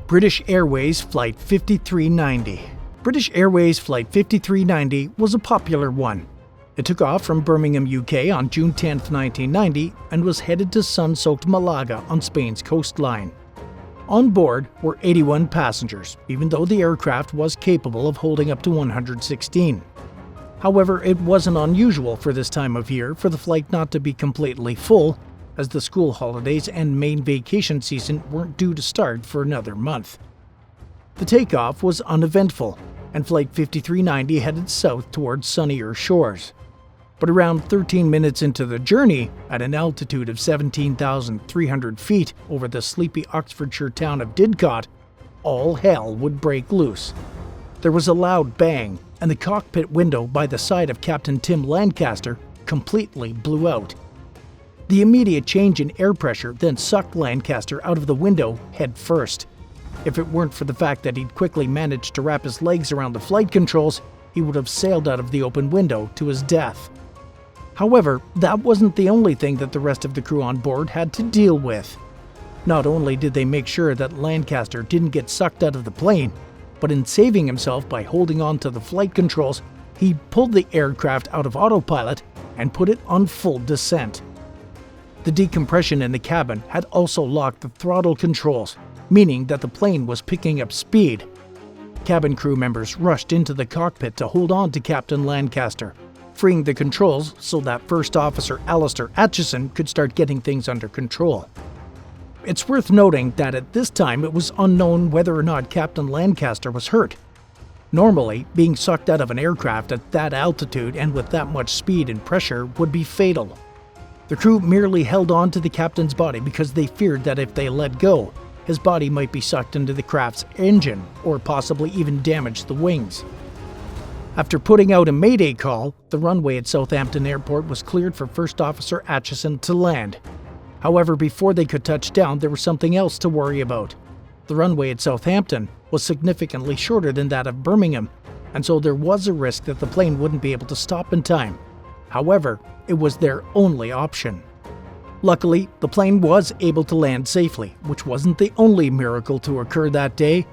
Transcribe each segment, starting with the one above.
British Airways Flight 5390. British Airways Flight 5390 was a popular one. It took off from Birmingham, UK on June 10, 1990 and was headed to sun-soaked Malaga on Spain's coastline. On board were 81 passengers, even though the aircraft was capable of holding up to 116. However, it wasn't unusual for this time of year for the flight not to be completely full, as the school holidays and main vacation season weren't due to start for another month. The takeoff was uneventful, and Flight 5390 headed south towards sunnier shores. But around 13 minutes into the journey, at an altitude of 17,300 feet over the sleepy Oxfordshire town of Didcot, all hell would break loose. There was a loud bang, and the cockpit window by the side of Captain Tim Lancaster completely blew out. The immediate change in air pressure then sucked Lancaster out of the window head first. If it weren't for the fact that he'd quickly managed to wrap his legs around the flight controls, he would have sailed out of the open window to his death. However, that wasn't the only thing that the rest of the crew on board had to deal with. Not only did they make sure that Lancaster didn't get sucked out of the plane, but in saving himself by holding on to the flight controls, he pulled the aircraft out of autopilot and put it on full descent. The decompression in the cabin had also locked the throttle controls, meaning that the plane was picking up speed. Cabin crew members rushed into the cockpit to hold on to Captain Lancaster, freeing the controls so that First Officer Alistair Atchison could start getting things under control. It's worth noting that at this time it was unknown whether or not Captain Lancaster was hurt. Normally, being sucked out of an aircraft at that altitude and with that much speed and pressure would be fatal. The crew merely held on to the captain's body because they feared that if they let go, his body might be sucked into the craft's engine or possibly even damage the wings. After putting out a mayday call, the runway at Southampton Airport was cleared for First Officer Atchison to land. However, before they could touch down, there was something else to worry about. The runway at Southampton was significantly shorter than that of Birmingham, and so there was a risk that the plane wouldn't be able to stop in time. However, it was their only option. Luckily, the plane was able to land safely, which wasn't the only miracle to occur that day.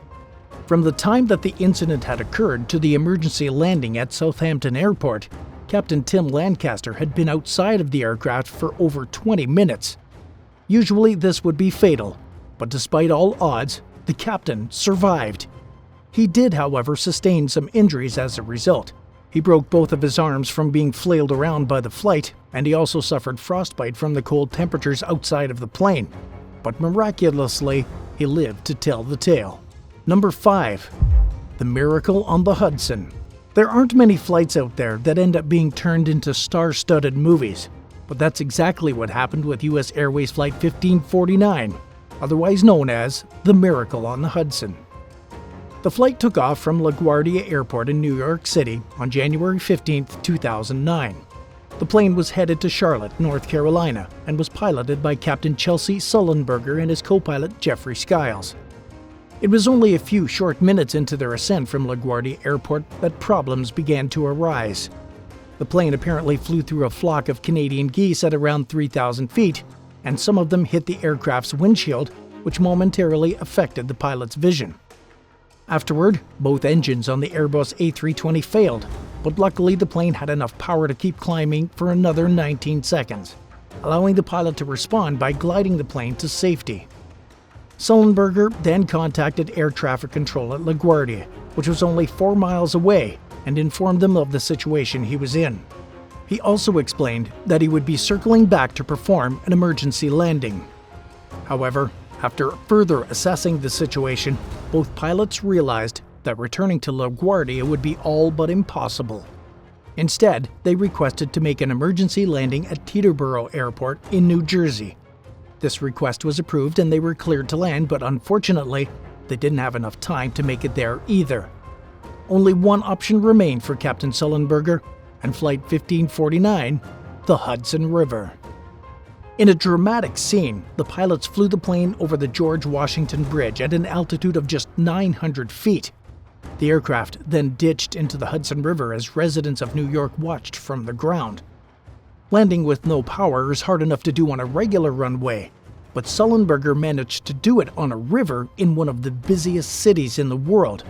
From the time that the incident had occurred to the emergency landing at Southampton Airport, Captain Tim Lancaster had been outside of the aircraft for over 20 minutes. Usually this would be fatal, but despite all odds, the captain survived. He did, however, sustain some injuries as a result. He broke both of his arms from being flailed around by the flight, and he also suffered frostbite from the cold temperatures outside of the plane. But miraculously, he lived to tell the tale. Number 5. The Miracle on the Hudson. There aren't many flights out there that end up being turned into star-studded movies, but that's exactly what happened with US Airways Flight 1549, otherwise known as the Miracle on the Hudson. The flight took off from LaGuardia Airport in New York City on January 15, 2009. The plane was headed to Charlotte, North Carolina, and was piloted by Captain Chelsea Sullenberger and his co-pilot Jeffrey Skiles. It was only a few short minutes into their ascent from LaGuardia Airport that problems began to arise. The plane apparently flew through a flock of Canadian geese at around 3,000 feet, and some of them hit the aircraft's windshield, which momentarily affected the pilot's vision. Afterward, both engines on the Airbus A320 failed, but luckily the plane had enough power to keep climbing for another 19 seconds, allowing the pilot to respond by gliding the plane to safety. Sullenberger then contacted air traffic control at LaGuardia, which was only 4 miles away, and informed them of the situation he was in. He also explained that he would be circling back to perform an emergency landing. However, after further assessing the situation, both pilots realized that returning to LaGuardia would be all but impossible. Instead, they requested to make an emergency landing at Teterboro Airport in New Jersey. This request was approved and they were cleared to land, but unfortunately, they didn't have enough time to make it there either. Only one option remained for Captain Sullenberger and Flight 1549, the Hudson River. In a dramatic scene, the pilots flew the plane over the George Washington Bridge at an altitude of just 900 feet. The aircraft then ditched into the Hudson River as residents of New York watched from the ground. Landing with no power is hard enough to do on a regular runway, but Sullenberger managed to do it on a river in one of the busiest cities in the world.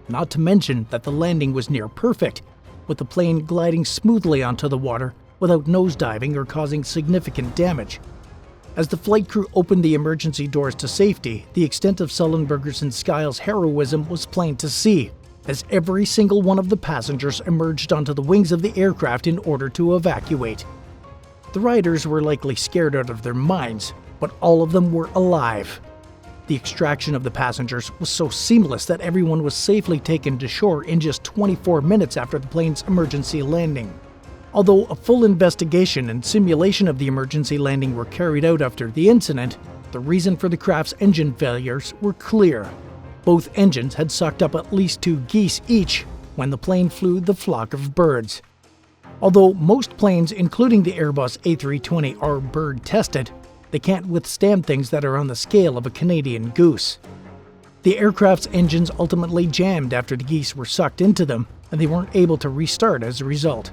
Not to mention that the landing was near perfect, with the plane gliding smoothly onto the water without nosediving or causing significant damage. As the flight crew opened the emergency doors to safety, the extent of Sullenberger's and Skiles' heroism was plain to see, as every single one of the passengers emerged onto the wings of the aircraft in order to evacuate. The riders were likely scared out of their minds, but all of them were alive. The extraction of the passengers was so seamless that everyone was safely taken to shore in just 24 minutes after the plane's emergency landing. Although a full investigation and simulation of the emergency landing were carried out after the incident, the reason for the craft's engine failures were clear. Both engines had sucked up at least 2 geese each when the plane flew the flock of birds. Although most planes, including the Airbus A320, are bird-tested, they can't withstand things that are on the scale of a Canadian goose. The aircraft's engines ultimately jammed after the geese were sucked into them, and they weren't able to restart as a result.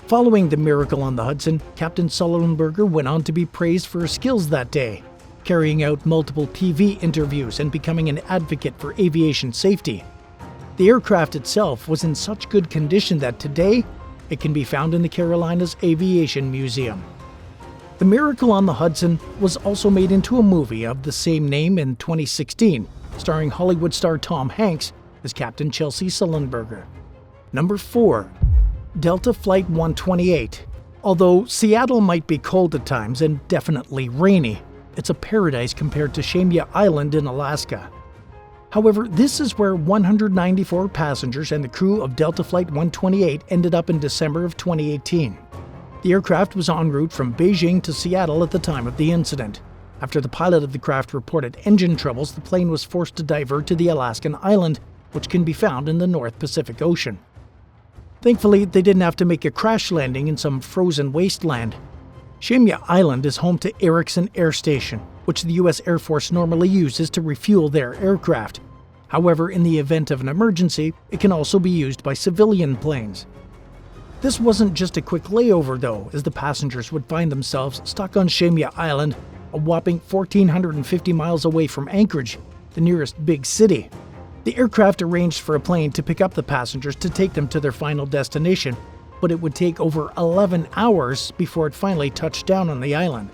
Following the miracle on the Hudson, Captain Sullenberger went on to be praised for his skills that day, carrying out multiple TV interviews and becoming an advocate for aviation safety. The aircraft itself was in such good condition that today, it can be found in the Carolinas Aviation Museum. The Miracle on the Hudson was also made into a movie of the same name in 2016, starring Hollywood star Tom Hanks as Captain Chelsea Sullenberger. Number 4. Delta Flight 128. Although Seattle might be cold at times and definitely rainy, it's a paradise compared to Shemya Island in Alaska. However, this is where 194 passengers and the crew of Delta Flight 128 ended up in December of 2018. The aircraft was en route from Beijing to Seattle at the time of the incident. After the pilot of the craft reported engine troubles, the plane was forced to divert to the Alaskan island, which can be found in the North Pacific Ocean. Thankfully, they didn't have to make a crash landing in some frozen wasteland. Shemya Island is home to Erickson Air Station, which the U.S. Air Force normally uses to refuel their aircraft. However, in the event of an emergency, it can also be used by civilian planes. This wasn't just a quick layover though, as the passengers would find themselves stuck on Shemya Island, a whopping 1,450 miles away from Anchorage, the nearest big city. The aircraft arranged for a plane to pick up the passengers to take them to their final destination, but it would take over 11 hours before it finally touched down on the island.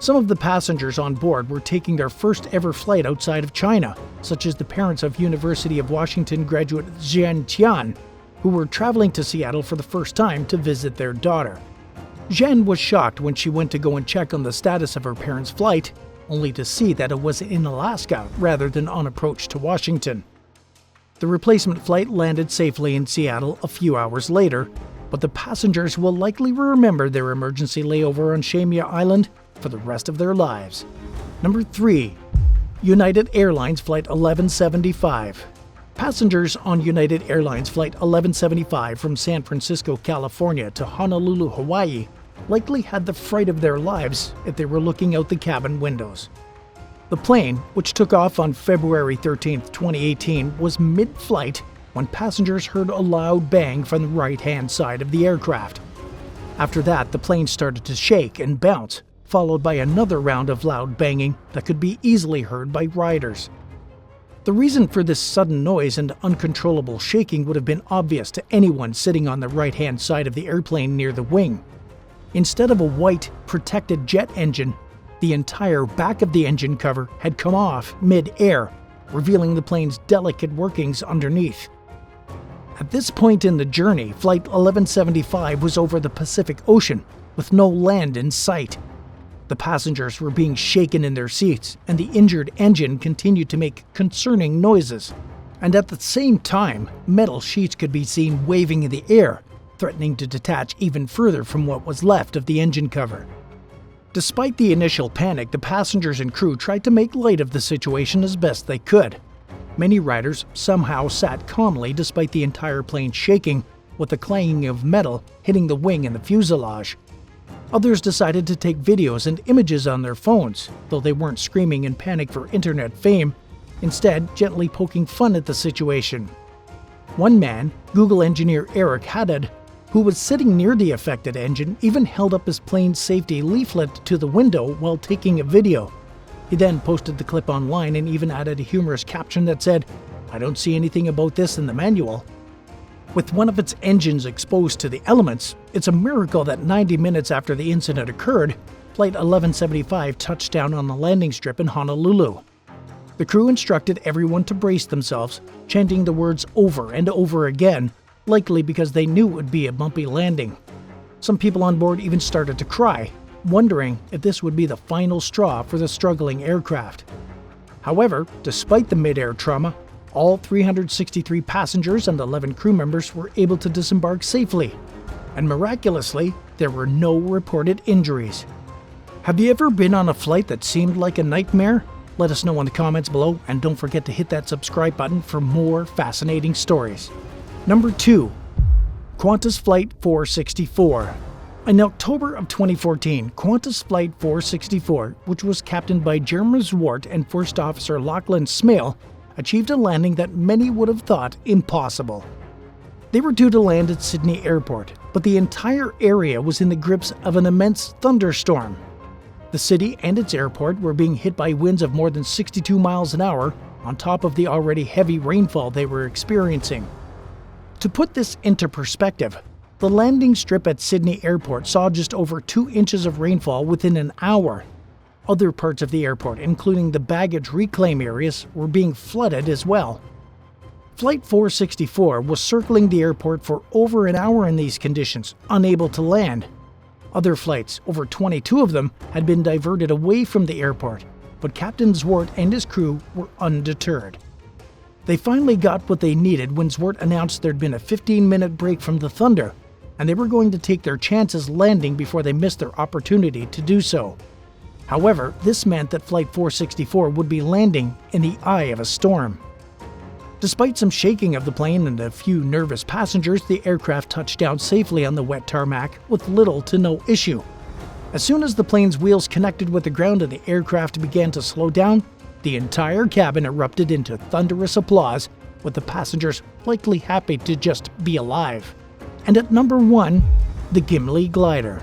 Some of the passengers on board were taking their first ever flight outside of China, such as the parents of University of Washington graduate Zhan Tian, who were traveling to Seattle for the first time to visit their daughter. Zhan was shocked when she went to go and check on the status of her parents' flight, only to see that it was in Alaska rather than on approach to Washington. The replacement flight landed safely in Seattle a few hours later, but the passengers will likely remember their emergency layover on Shemya Island for the rest of their lives. Number 3. United Airlines Flight 1175. Passengers on United Airlines Flight 1175 from San Francisco, California to Honolulu, Hawaii likely had the fright of their lives if they were looking out the cabin windows. The plane, which took off on February 13, 2018, was mid-flight when passengers heard a loud bang from the right-hand side of the aircraft. After that, the plane started to shake and bounce, followed by another round of loud banging that could be easily heard by riders. The reason for this sudden noise and uncontrollable shaking would have been obvious to anyone sitting on the right-hand side of the airplane near the wing. Instead of a white, protected jet engine, the entire back of the engine cover had come off mid-air, revealing the plane's delicate workings underneath. At this point in the journey, Flight 1175 was over the Pacific Ocean, with no land in sight. The passengers were being shaken in their seats, and the injured engine continued to make concerning noises. And at the same time, metal sheets could be seen waving in the air, threatening to detach even further from what was left of the engine cover. Despite the initial panic, the passengers and crew tried to make light of the situation as best they could. Many riders somehow sat calmly despite the entire plane shaking, with the clanging of metal hitting the wing and the fuselage. Others decided to take videos and images on their phones, though they weren't screaming in panic for internet fame, instead gently poking fun at the situation. One man, Google engineer Eric Haddad, who was sitting near the affected engine, even held up his plane's safety leaflet to the window while taking a video. He then posted the clip online and even added a humorous caption that said, "I don't see anything about this in the manual." With one of its engines exposed to the elements, it's a miracle that 90 minutes after the incident occurred, Flight 1175 touched down on the landing strip in Honolulu. The crew instructed everyone to brace themselves, chanting the words over and over again, likely because they knew it would be a bumpy landing. Some people on board even started to cry, wondering if this would be the final straw for the struggling aircraft. However, despite the mid-air trauma, all 363 passengers and 11 crew members were able to disembark safely, and miraculously, there were no reported injuries. Have you ever been on a flight that seemed like a nightmare? Let us know in the comments below, and don't forget to hit that subscribe button for more fascinating stories. Number 2. Qantas Flight 464. In October of 2014, Qantas Flight 464, which was captained by Jeremy Zwart and First Officer Lachlan Smale, achieved a landing that many would have thought impossible. They were due to land at Sydney Airport, but the entire area was in the grips of an immense thunderstorm. The city and its airport were being hit by winds of more than 62 miles an hour, on top of the already heavy rainfall they were experiencing. To put this into perspective, the landing strip at Sydney Airport saw just over 2 inches of rainfall within an hour. Other parts of the airport, including the baggage reclaim areas, were being flooded as well. Flight 464 was circling the airport for over an hour in these conditions, unable to land. Other flights, over 22 of them, had been diverted away from the airport, but Captain Zwart and his crew were undeterred. They finally got what they needed when Zwart announced there'd been a 15-minute break from the thunder, and they were going to take their chances landing before they missed their opportunity to do so. However, this meant that Flight 464 would be landing in the eye of a storm. Despite some shaking of the plane and a few nervous passengers, the aircraft touched down safely on the wet tarmac with little to no issue. As soon as the plane's wheels connected with the ground and the aircraft began to slow down, the entire cabin erupted into thunderous applause, with the passengers likely happy to just be alive. And at number 1, the Gimli glider.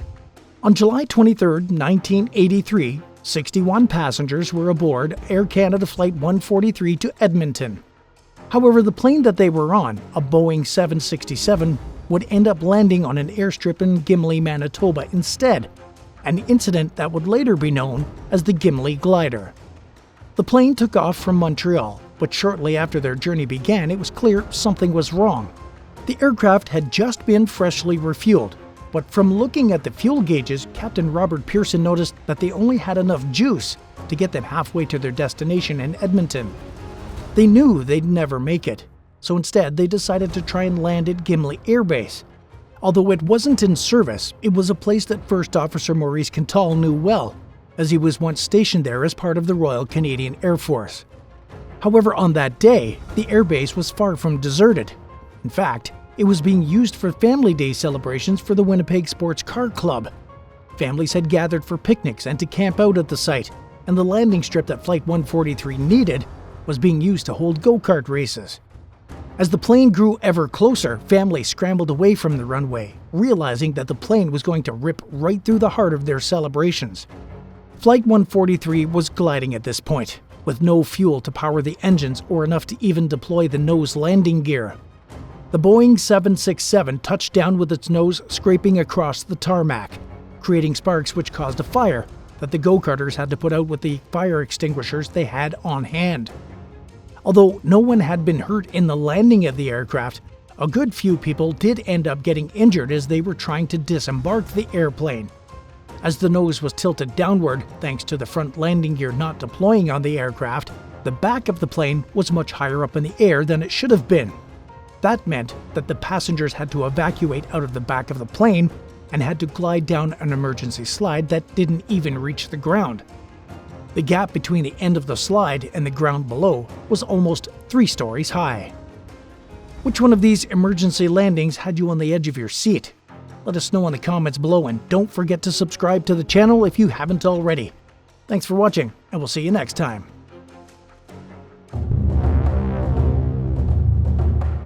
On July 23, 1983, 61 passengers were aboard Air Canada Flight 143 to Edmonton. However, the plane that they were on, a Boeing 767, would end up landing on an airstrip in Gimli, Manitoba instead, an incident that would later be known as the Gimli glider. The plane took off from Montreal, but shortly after their journey began, it was clear something was wrong. The aircraft had just been freshly refueled, but from looking at the fuel gauges, Captain Robert Pearson noticed that they only had enough juice to get them halfway to their destination in Edmonton. They knew they'd never make it, so instead they decided to try and land at Gimli Air Base. Although it wasn't in service, it was a place that First Officer Maurice Cantal knew well, as he was once stationed there as part of the Royal Canadian Air Force. However, on that day, the airbase was far from deserted. In fact, it was being used for Family Day celebrations for the Winnipeg Sports Car Club. Families had gathered for picnics and to camp out at the site, and the landing strip that Flight 143 needed was being used to hold go-kart races. As the plane grew ever closer, families scrambled away from the runway, realizing that the plane was going to rip right through the heart of their celebrations. Flight 143 was gliding at this point, with no fuel to power the engines or enough to even deploy the nose landing gear. The Boeing 767 touched down with its nose scraping across the tarmac, creating sparks which caused a fire that the go-karters had to put out with the fire extinguishers they had on hand. Although no one had been hurt in the landing of the aircraft, a good few people did end up getting injured as they were trying to disembark the airplane. As the nose was tilted downward, thanks to the front landing gear not deploying on the aircraft, the back of the plane was much higher up in the air than it should have been. That meant that the passengers had to evacuate out of the back of the plane and had to glide down an emergency slide that didn't even reach the ground. The gap between the end of the slide and the ground below was almost 3 stories high. Which one of these emergency landings had you on the edge of your seat? Let us know in the comments below, and don't forget to subscribe to the channel if you haven't already. Thanks for watching, and we'll see you next time.